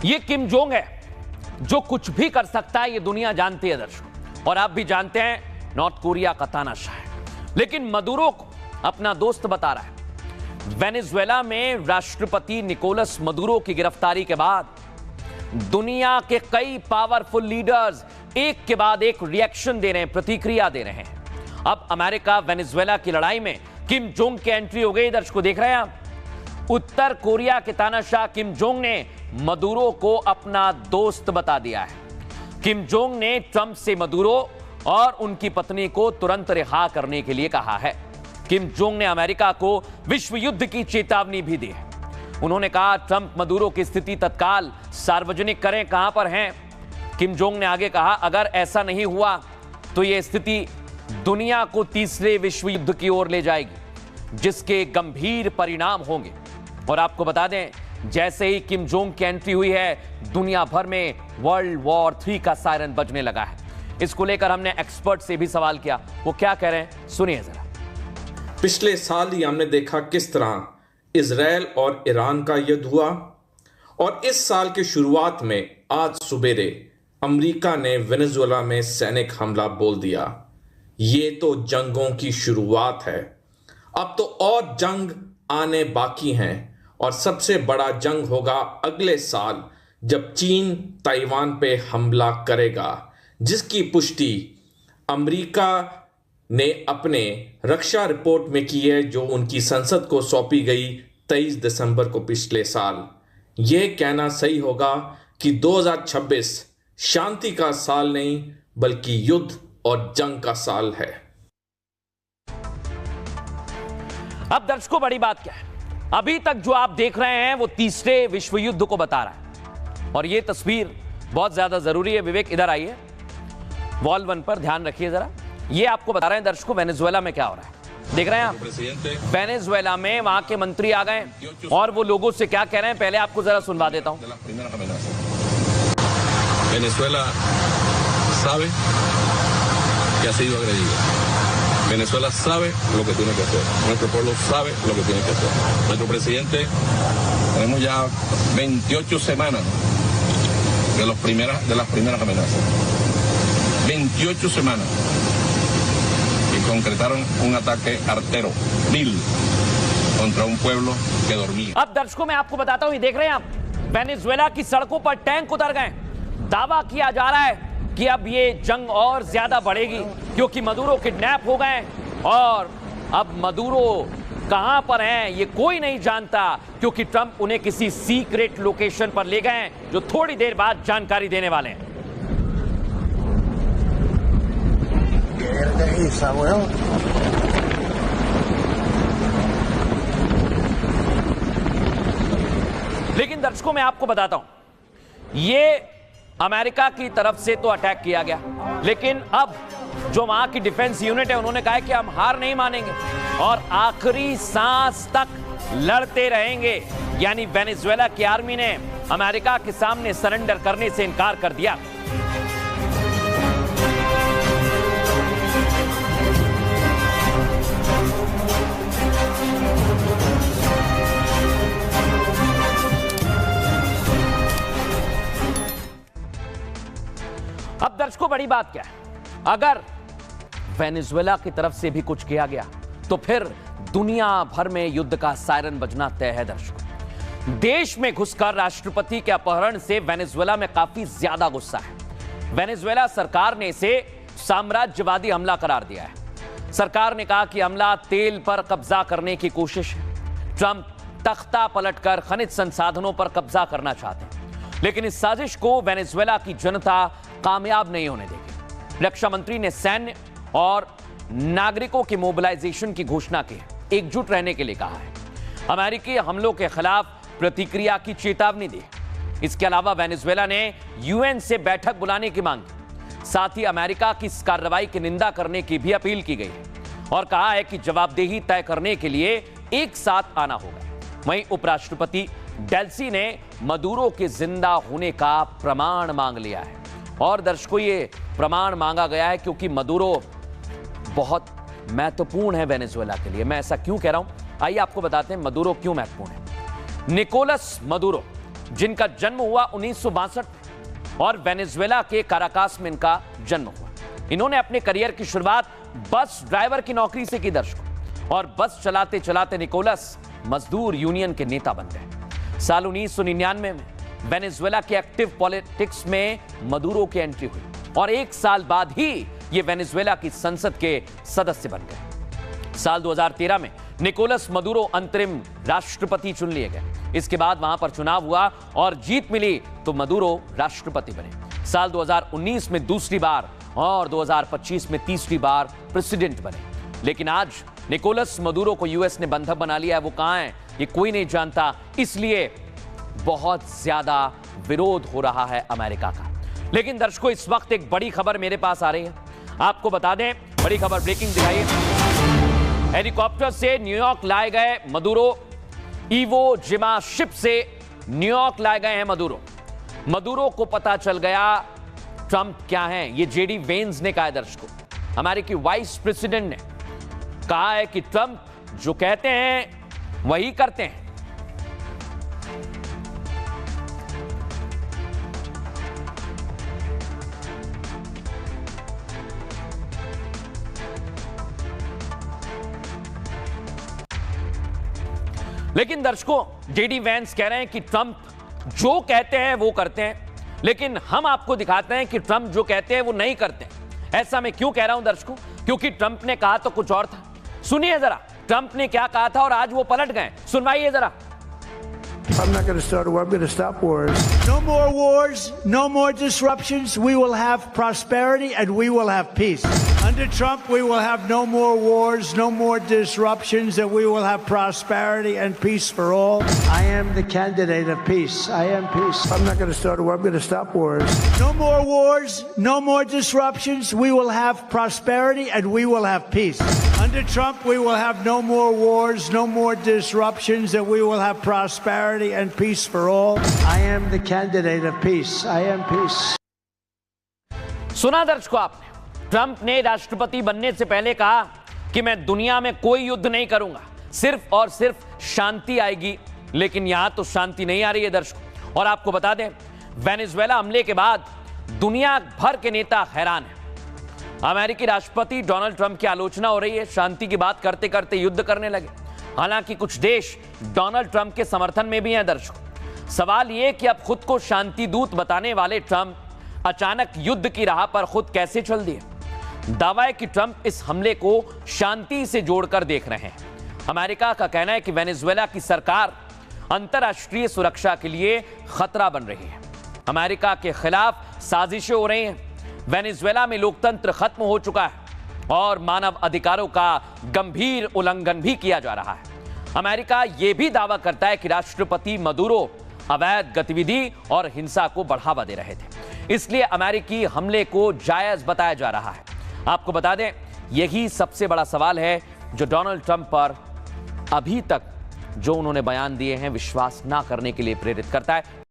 ये Kim Jong है जो कुछ भी कर सकता है, ये दुनिया जानती है दर्शकों, और आप भी जानते हैं नॉर्थ कोरिया का तानाशाह है, लेकिन मदुरो को अपना दोस्त बता रहा है। वेनेजुएला में राष्ट्रपति निकोलस मदुरो की गिरफ्तारी के बाद दुनिया के कई पावरफुल लीडर्स एक के बाद एक रिएक्शन दे रहे हैं, प्रतिक्रिया दे रहे हैं। अब अमेरिका वेनेजुएला की लड़ाई में किम जोंग की एंट्री हो गई। दर्शकों देख रहे हैं आप, उत्तर कोरिया के तानाशाह किम जोंग ने मदुरो को अपना दोस्त बता दिया है। किम जोंग ने ट्रंप से मदुरो और उनकी पत्नी को तुरंत रिहा करने के लिए कहा है। किम जोंग ने अमेरिका को विश्व युद्ध की चेतावनी भी दी है। उन्होंने कहा ट्रंप मदुरो की स्थिति तत्काल सार्वजनिक करें, कहां पर हैं। किम जोंग ने आगे कहा अगर ऐसा नहीं हुआ तो यह स्थिति दुनिया को तीसरे विश्व युद्ध की ओर ले जाएगी, जिसके गंभीर परिणाम होंगे। और आपको बता दें, जैसे ही किम जोंग की एंट्री हुई है, दुनिया भर में वर्ल्ड वॉर 3 का सायरन बजने लगा है। इसको लेकर हमने एक्सपर्ट से भी सवाल किया, वो क्या कह रहे हैं सुनिए जरा। पिछले साल ही हमने देखा किस तरह इजराइल और ईरान का युद्ध हुआ, और इस साल की शुरुआत में आज सुबेरे अमेरिका ने वेनेजुएला में सैनिक हमला बोल दिया। ये तो जंगों की शुरुआत है, अब तो और जंग आने बाकी हैं, और सबसे बड़ा जंग होगा अगले साल जब चीन ताइवान पे हमला करेगा, जिसकी पुष्टि अमेरिका ने अपने रक्षा रिपोर्ट में की है, जो उनकी संसद को सौंपी गई 23 दिसंबर को पिछले साल। यह कहना सही होगा कि 2026 शांति का साल नहीं बल्कि युद्ध और जंग का साल है। अब दर्शकों बड़ी बात क्या है, अभी तक जो आप देख रहे हैं वो तीसरे विश्व युद्ध को बता रहा है, और ये तस्वीर बहुत ज्यादा जरूरी है। विवेक इधर आइए, वॉल 1 पर ध्यान रखिए जरा। ये आपको बता रहे हैं दर्शकों वेनेजुएला में क्या हो रहा है। देख रहे हैं आप, वेनेजुएला में वहां के मंत्री आ गए और वो लोगों से क्या कह रहे हैं, पहले आपको जरा सुनवा देता हूं। Venezuela sabe que ha sido agredido. Venezuela sabe lo que tiene que hacer. Nuestro pueblo sabe lo que tiene que hacer. Nuestro presidente, tenemos ya 28 semanas de las primeras amenazas. 28 semanas. Y concretaron un ataque artero, vil, contra un pueblo que dormía. अब दर्शकों मैं आपको बताता हूं, ये देख रहे हैं आप, वेनेजुएला की सड़कों पर टैंक उतर गए। दावा किया जा रहा है कि अब ये जंग और ज्यादा बढ़ेगी, क्योंकि मदुरो किडनैप हो गए, और अब मदुरो कहां पर हैं ये कोई नहीं जानता, क्योंकि ट्रंप उन्हें किसी सीक्रेट लोकेशन पर ले गए, जो थोड़ी देर बाद जानकारी देने वाले हैं। लेकिन दर्शकों मैं आपको बताता हूं, ये अमेरिका की तरफ से तो अटैक किया गया, लेकिन अब जो वहां की डिफेंस यूनिट है उन्होंने कहा है कि हम हार नहीं मानेंगे और आखिरी सांस तक लड़ते रहेंगे। यानी वेनेजुएला की आर्मी ने अमेरिका के सामने सरेंडर करने से इनकार कर दिया। अब दर्शकों बड़ी बात क्या है, अगर वेनेजुएला की तरफ से भी कुछ किया गया तो फिर दुनिया भर में युद्ध का सायरन बजना तय है। दर्शकों, देश में घुसकर राष्ट्रपति के अपहरण से वेनेजुएला में काफी ज्यादा गुस्सा है। वेनेजुएला सरकार ने इसे साम्राज्यवादी हमला करार दिया है। सरकार ने कहा कि हमला तेल पर कब्जा करने की कोशिश है। ट्रंप तख्ता पलटकर खनिज संसाधनों पर कब्जा करना चाहते हैं, लेकिन इस साजिश को वेनेजुएला की जनता कामयाब नहीं होने देगी। रक्षा मंत्री ने सैन्य और नागरिकों की मोबिलाइजेशन की घोषणा की है, एकजुट रहने के लिए कहा है। अमेरिकी हमलों के खिलाफ प्रतिक्रिया की चेतावनी दी। इसके अलावा वेनेजुएला ने यूएन से बैठक बुलाने की मांग की। साथ ही अमेरिका की इस कार्रवाई की निंदा करने की भी अपील की गई और कहा है कि जवाबदेही तय करने के लिए एक साथ आना होगा। वहीं उपराष्ट्रपति डेल्सी ने मदुरो के जिंदा होने का प्रमाण मांग लिया है। और दर्शकों, ये प्रमाण मांगा गया है क्योंकि मदुरो बहुत महत्वपूर्ण है वेनेजुएला के लिए। मैं ऐसा क्यों कह रहा हूं, आइए आपको बताते हैं मदुरो क्यों महत्वपूर्ण है। निकोलस मदुरो जिनका जन्म हुआ 1962 में और वेनेजुएला के काराकास में इनका जन्म हुआ। इन्होंने अपने करियर की शुरुआत बस ड्राइवर की नौकरी से की दर्शकों, और बस चलाते चलाते निकोलस मजदूर यूनियन के नेता बन गए। साल 1999 में वेनेजुएला के एक्टिव पॉलिटिक्स में मदुरो की एंट्री हुई और एक साल बाद ही ये वेनेजुएला की संसद के सदस्य बन गए। साल 2013 में निकोलस मदुरो अंतरिम राष्ट्रपति चुन लिए गए। इसके बाद वहां पर चुनाव हुआ और जीत मिली तो मदुरो राष्ट्रपति बने। साल 2019 में दूसरी बार और 2025 में तीसरी बार प्रेसिडेंट बने। लेकिन आज निकोलस मदुरो को यूएस ने बंधक बना लिया है। वो कहां है ये कोई नहीं जानता, इसलिए बहुत ज्यादा विरोध हो रहा है अमेरिका का। लेकिन दर्शकों, इस वक्त एक बड़ी खबर मेरे पास आ रही है, आपको बता दें। बड़ी खबर, ब्रेकिंग दिखाइए। हेलीकॉप्टर से न्यूयॉर्क लाए गए मदुरो, इवो जिमा शिप से न्यूयॉर्क लाए गए हैं मदुरो। मदुरो को पता चल गया ट्रंप क्या है। ये जेडी वेंस ने कहा है दर्शकों, अमेरिकी वाइस प्रेसिडेंट ने कहा है कि ट्रंप जो कहते हैं वही करते हैं। लेकिन दर्शकों, जेडी वेंस कह रहे हैं कि ट्रंप जो कहते हैं वो करते हैं, लेकिन हम आपको दिखाते हैं कि ट्रंप जो कहते हैं वो नहीं करते। ऐसा मैं क्यों कह रहा हूं दर्शकों? क्योंकि ट्रंप ने कहा तो कुछ और था। सुनिए जरा ट्रंप ने क्या कहा था और आज वो पलट गए। सुनवाइए जरा। I'm not going to start a war. I'm going to stop wars. No more wars, no more disruptions. We will have prosperity and we will have peace. Under Trump, we will have no more wars, no more disruptions, and we will have prosperity and peace for all. I am the candidate of peace. I am peace. I'm not going to start a war. I'm going to stop wars. No more wars, no more disruptions. We will have prosperity and we will have peace. Under Trump, we will have no more wars, no more disruptions, and we will have prosperity and peace for all. I am the candidate of peace. I am peace. सुना दर्शकों आपने, Trump ने राष्ट्रपति बनने से पहले कहा कि मैं दुनिया में कोई युद्ध नहीं करूंगा, सिर्फ और सिर्फ शांति आएगी। लेकिन यहां तो शांति नहीं आ रही है दर्शकों। और आपको बता दें, वेनेजुएला हमले के बाद दुनिया भर के नेता हैरान हैं। अमेरिकी राष्ट्रपति डोनाल्ड ट्रंप की आलोचना हो रही है, शांति की बात करते करते युद्ध करने लगे। हालांकि कुछ देश डोनाल्ड ट्रंप के समर्थन में भी हैं दर्शकों। सवाल यह कि अब खुद को शांति दूत बताने वाले ट्रंप अचानक युद्ध की राह पर खुद कैसे चल दिए। दावा है कि ट्रंप इस हमले को शांति से जोड़कर देख रहे हैं। अमेरिका का कहना है कि वेनेजुएला की सरकार अंतर्राष्ट्रीय सुरक्षा के लिए खतरा बन रही है। अमेरिका के खिलाफ साजिशें हो रही हैं। वेनेजुएला में लोकतंत्र खत्म हो चुका है और मानव अधिकारों का गंभीर उल्लंघन भी किया जा रहा है। अमेरिका यह भी दावा करता है कि राष्ट्रपति मदुरो अवैध गतिविधि और हिंसा को बढ़ावा दे रहे थे, इसलिए अमेरिकी हमले को जायज बताया जा रहा है। आपको बता दें, यही सबसे बड़ा सवाल है जो डोनाल्ड ट्रंप पर अभी तक जो उन्होंने बयान दिए हैं विश्वास ना करने के लिए प्रेरित करता है।